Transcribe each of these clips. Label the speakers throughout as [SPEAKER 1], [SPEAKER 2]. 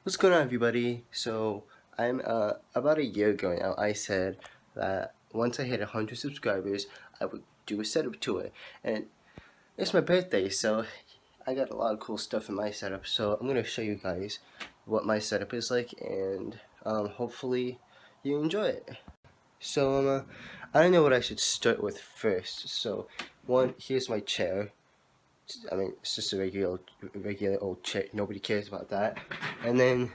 [SPEAKER 1] What's going on, everybody? So I'm about a year ago now, I said that once I hit 100 subscribers I would do a setup tour, and it's my birthday, so I got a lot of cool stuff in my setup. So I'm gonna show you guys what my setup is like, and hopefully you enjoy it. So I don't know what I should start with first. So one, here's my chair. I mean, it's just a regular old chick. Nobody cares about that. And then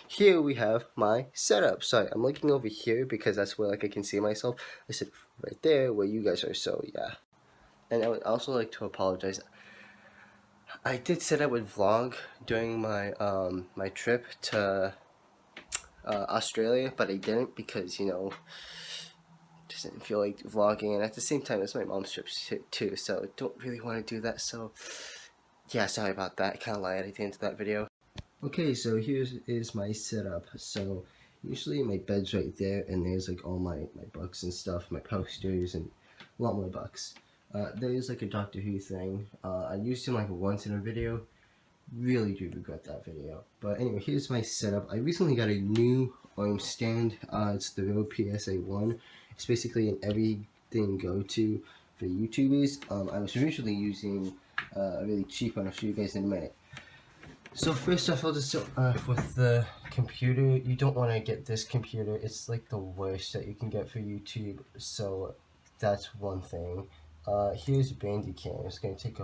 [SPEAKER 1] here we have my setup. Sorry, I'm looking over here because that's where I can see myself. I said right there where you guys are. So yeah. And I would also like to apologize. I did set up with vlog during my trip to Australia, but I didn't because just didn't feel like vlogging, and at the same time it's my mom's trip too, so don't really want to do that. So yeah, sorry about that. I kind of lied at the end of that video. Okay, so here is my setup. So usually my bed's right there, and there's like all my books and stuff, my posters, and a lot more books. There's like a Doctor Who thing. I used him like once in a video. Really do regret that video. But anyway, here's my setup. I recently got a new arm stand. It's the Rode PSA1. It's basically an everything go-to for YouTubers. I was originally using a really cheap one. I'll show you guys in a minute. So first off, I'll just start with the computer. You don't want to get this computer. It's like the worst that you can get for YouTube. So that's one thing. Here's a Bandicam. It's gonna take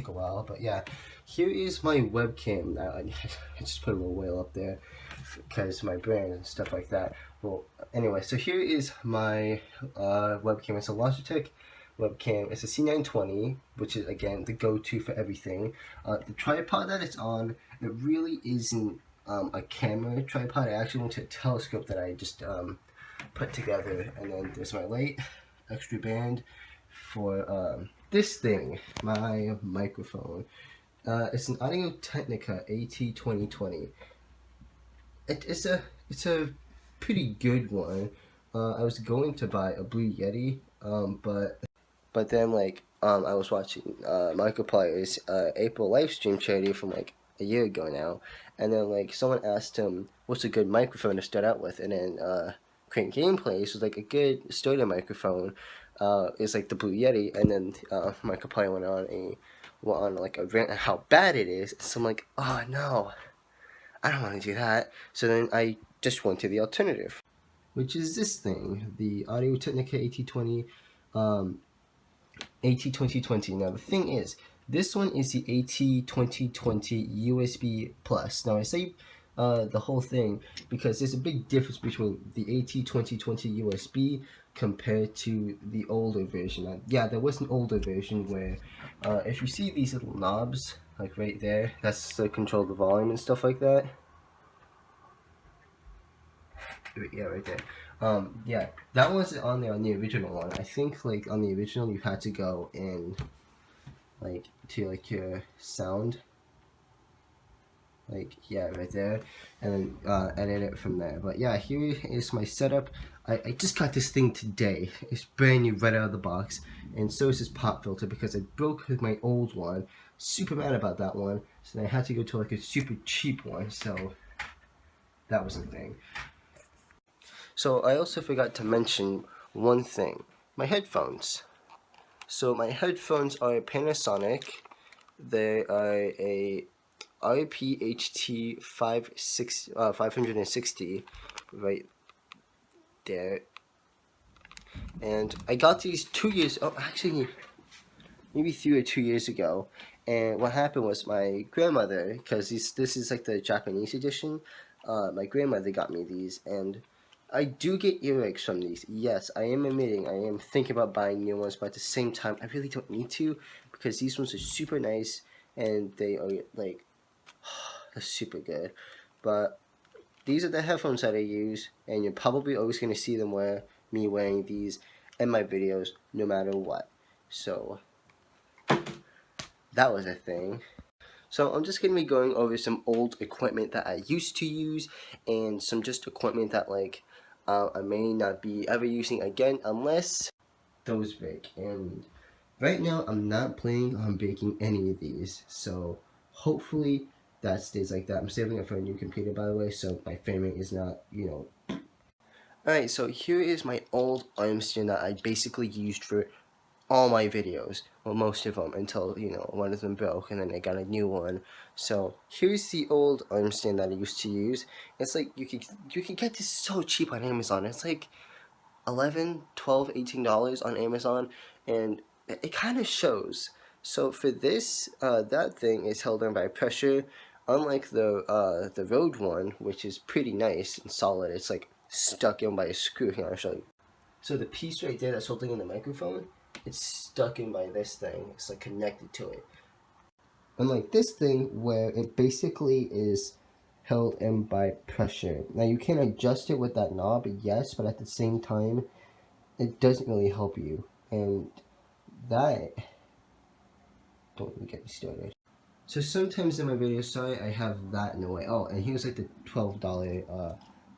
[SPEAKER 1] a while, but yeah. Here is my webcam. Now I just put a little whale up there because my brand and stuff like that. Well, anyway, so here is my webcam. It's a Logitech webcam. It's a C920, which is again the go-to for everything. The tripod that it's on, it really isn't a camera tripod. I actually went to a telescope that I just put together, and then there's my light, extra band for this thing, my microphone. It's an Audio Technica AT2020. It's a pretty good one. I was going to buy a Blue Yeti, but then I was watching Markiplier's April live stream charity from like a year ago now, and then like someone asked him what's a good microphone to start out with, and then Crane Gameplays was like a good starter microphone. Is like the Blue Yeti, and then Markiplier went on like a rant on how bad it is. So I'm like, oh no, I don't want to do that. So then I just went to the alternative, which is this thing, the Audio Technica AT20 AT2020. Now the thing is, this one is the AT2020 USB Plus. Now I say the whole thing because there's a big difference between the AT2020 USB compared to the older version. Now, yeah, there was an older version where if you see these little knobs, like right there, that's to control the volume and stuff like that. Yeah, right there. Yeah, that wasn't on there on the original one. I think like on the original you had to go in like to like your sound, like yeah, right there, and then edit it from there. But yeah, here is my setup. I just got this thing today. It's brand new, right out of the box, and so is this pop filter because I broke my old one. Super mad about that one, so I had to go to like a super cheap one. So that was the thing. So I also forgot to mention one thing, my headphones. So my headphones are Panasonic. They are a RPHT 560 right there. And I got these 2 years, oh actually maybe 3 or 2 years ago. And what happened was my grandmother, because this is like the Japanese edition, my grandmother got me these, and I do get earaches from these. Yes, I am admitting I am thinking about buying new ones, but at the same time, I really don't need to because these ones are super nice and they are like they're super good. But these are the headphones that I use, and you're probably always going to see me wearing these in my videos, no matter what. So that was a thing. So I'm just going to be going over some old equipment that I used to use and some just equipment that I may not be ever using again unless those break. And right now I'm not planning on breaking any of these. So hopefully that stays like that. I'm saving it for a new computer, by the way, so my framing is not, Alright, so here is my old arm stand that I basically used for all my videos, well, most of them, until, one of them broke, and then I got a new one. So here's the old arm stand that I used to use. It's like, you can get this so cheap on Amazon. It's like $11, $12, $18 on Amazon, and it kind of shows. So for this, that thing is held on by pressure, unlike the Rode one, which is pretty nice and solid. It's like stuck in by a screw. Here, I'll show you. So the piece right there that's holding in the microphone, it's stuck in by this thing. It's like connected to it. Unlike this thing, where it basically is held in by pressure. Now you can adjust it with that knob, yes, but at the same time, it doesn't really help you. And that, don't even get me started. So sometimes in my videos, sorry, I have that in the way. Oh, and here's like the $12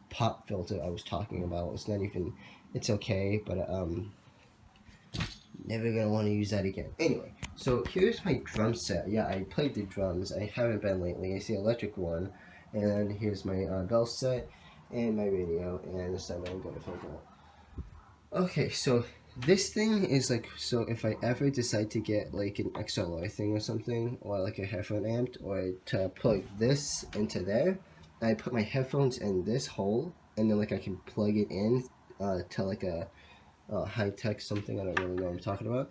[SPEAKER 1] pop filter I was talking about. It's not even, it's okay, but never gonna want to use that again. Anyway, so here's my drum set. Yeah, I played the drums. I haven't been lately. It's the electric one. And here's my bell set and my radio, and this time I'm gonna film it. Okay, so this thing is like, so if I ever decide to get like an XLR thing or something, or like a headphone amp, or to plug this into there, I put my headphones in this hole, and then like I can plug it in to like a high-tech something, I don't really know what I'm talking about,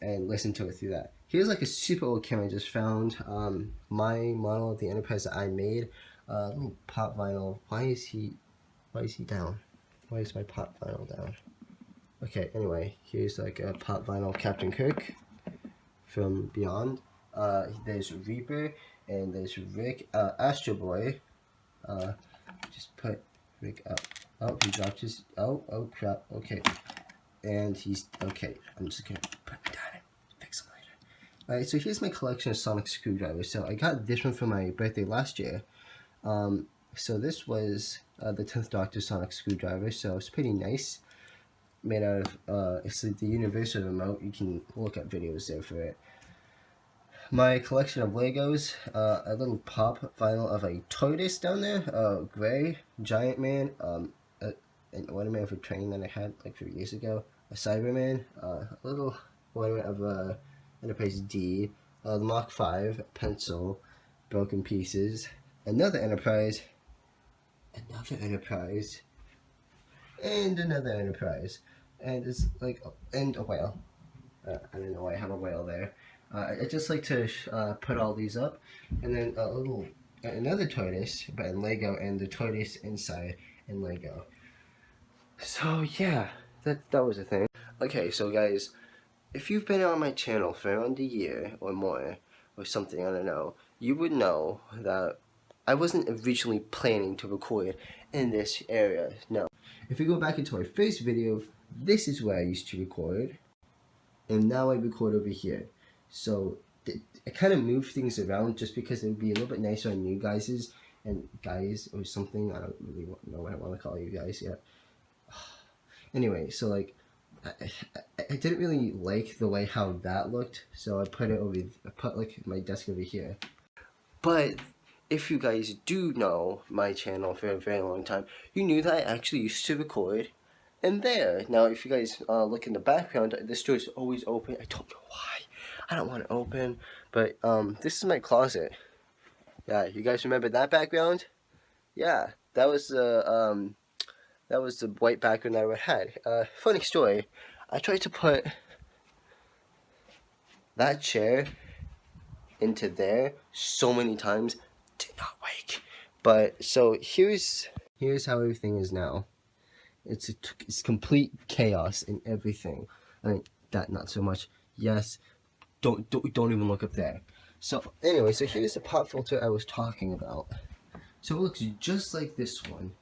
[SPEAKER 1] and listen to it through that. Here's like a super old camera I just found. My model of the Enterprise that I made, little pop vinyl. Why is he down? Why is my pop vinyl down? Okay, anyway, here's like a pop vinyl Captain Kirk from Beyond. There's Reaper, and there's Rick, Astro Boy. Just put Rick up. Oh, he dropped his, oh crap, okay. And he's, okay, I'm just gonna put it down and fix him later. Alright, so here's my collection of sonic screwdrivers. So I got this one for my birthday last year. So this was the 10th Doctor sonic screwdriver, so it's pretty nice. Made out of, it's like the universal remote. You can look up videos there for it. My collection of Legos, a little pop vinyl of a tortoise down there, gray, Giant Man, an ornament of a train that I had like 3 years ago, a Cyberman, a little ornament of Enterprise D, the Mach 5, pencil, broken pieces, another Enterprise, and another Enterprise, and it's like, and a whale. I don't know why I have a whale there. I just like to put all these up, and then another tortoise, but in Lego, and the tortoise inside in Lego. So yeah, that was a thing. Okay, so guys, if you've been on my channel for around a year or more, or something, I don't know, you would know that I wasn't originally planning to record in this area, no. If we go back into my first video, this is where I used to record, and now I record over here. So I kind of moved things around just because it would be a little bit nicer on you guys, and guys, or something, I don't really know what I want to call you guys yet. Anyway, so like, I didn't really like the way how that looked, so I put like my desk over here. But if you guys do know my channel for a very long time, you knew that I actually used to record in there. Now, if you guys look in the background, this door is always open. I don't know why. I don't want it open, but this is my closet. Yeah, you guys remember that background? Yeah, that was the white background that I had. Funny story, I tried to put that chair into there so many times, did not work. But so here's how everything is now. It's complete chaos in everything. I mean, that not so much. Yes, don't even look up there. So anyway, so here's the pop filter I was talking about. So it looks just like this one.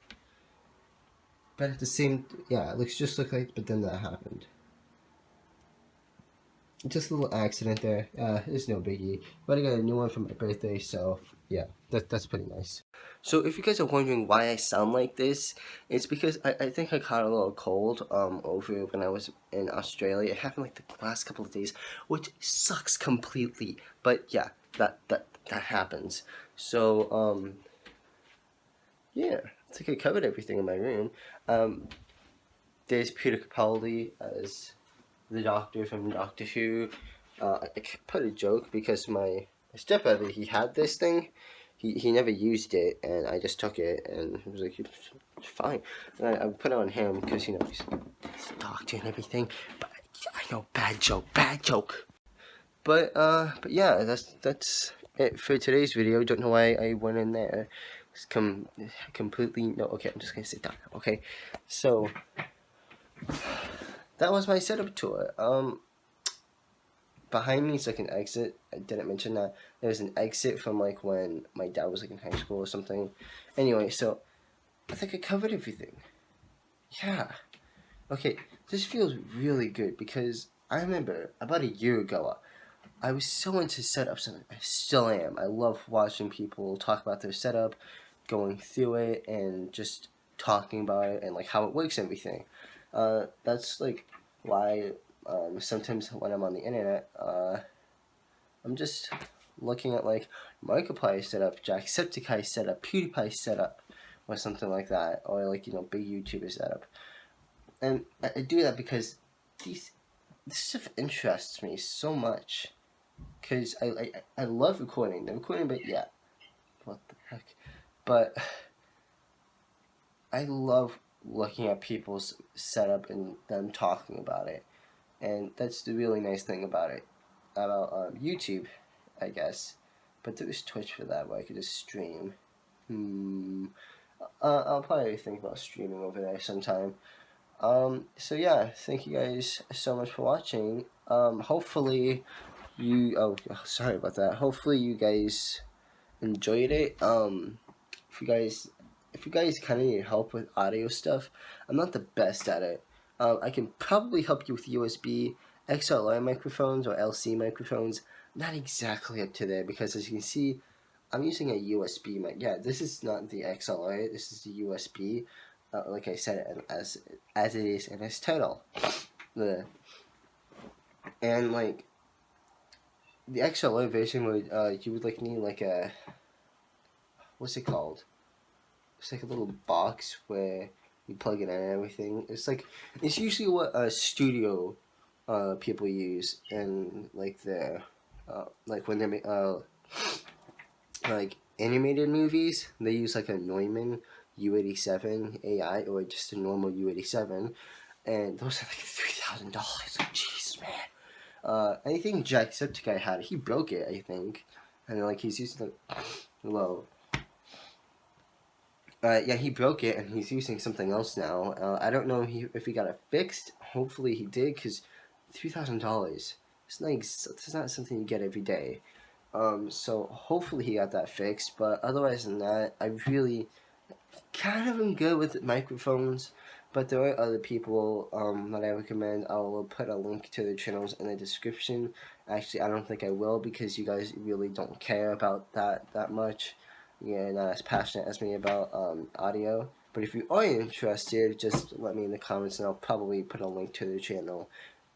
[SPEAKER 1] But at the same, yeah, it looks just like, but then that happened. Just a little accident there. It's no biggie. But I got a new one for my birthday, so yeah, that's pretty nice. So if you guys are wondering why I sound like this, it's because I think I caught a little cold over when I was in Australia. It happened like the last couple of days, which sucks completely. But yeah, that happens. So yeah, I think I covered everything in my room. There's Peter Capaldi as the Doctor from Doctor Who. I put a joke because my stepbrother, he had this thing. He never used it, and I just took it, and he was like, "It's fine." And I put it on him because he's a doctor and everything. But I know, bad joke. But yeah, that's it for today's video. Don't know why I went in there. It's completely no. Okay, I'm just gonna sit down. Okay, so that was my setup tour. Behind me is like an exit. I didn't mention that. There's an exit from like when my dad was like in high school or something. Anyway, so I think I covered everything. Yeah. Okay, this feels really good because I remember about a year ago, I was so into setups, and I still am. I love watching people talk about their setup, going through it, and just talking about it and like how it works and everything. That's like why sometimes when I'm on the internet, I'm just looking at like Markiplier setup, Jacksepticeye setup, PewDiePie setup, or something like that, or like big YouTuber setup. And I do that because this stuff interests me so much. Because I love recording. The recording, but yeah. What the heck? But I love looking at people's setup and them talking about it. And that's the really nice thing about it. About YouTube, I guess. But there's Twitch for that where I could just stream. I'll probably think about streaming over there sometime. So yeah, thank you guys so much for watching. Hopefully sorry about that. Hopefully you guys enjoyed it. If you guys kind of need help with audio stuff, I'm not the best at it. I can probably help you with USB XLR microphones or LC microphones. Not exactly up to there because as you can see, I'm using a USB mic. Yeah, this is not the XLR. This is the USB. Like I said, as it is in its title. And like the XLR version would you would like need like a what's it called? It's like a little box where you plug it in and everything. It's usually what studio people use and like like when they like animated movies, they use like a Neumann U87 AI or just a normal U87, and those are like $3,000. Jeez, man. I think Jacksepticeye had it. He broke it, I think, and like he's using the yeah, he broke it and he's using something else now. I don't know if he got it fixed. Hopefully he did, because $3,000. It's not something you get every day. So hopefully he got that fixed. But otherwise than that, I really kind of am good with microphones. But there are other people that I recommend. I will put a link to their channels in the description. Actually, I don't think I will because you guys really don't care about that much. Yeah, not as passionate as me about audio. But if you are interested, just let me in the comments and I'll probably put a link to the channel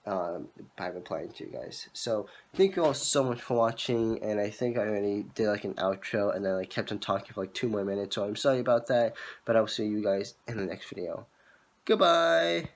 [SPEAKER 1] by replying to you guys. So thank you all so much for watching, and I think I already did like an outro and then I kept on talking for like 2 more minutes, so I'm sorry about that, but I'll see you guys in the next video. Goodbye!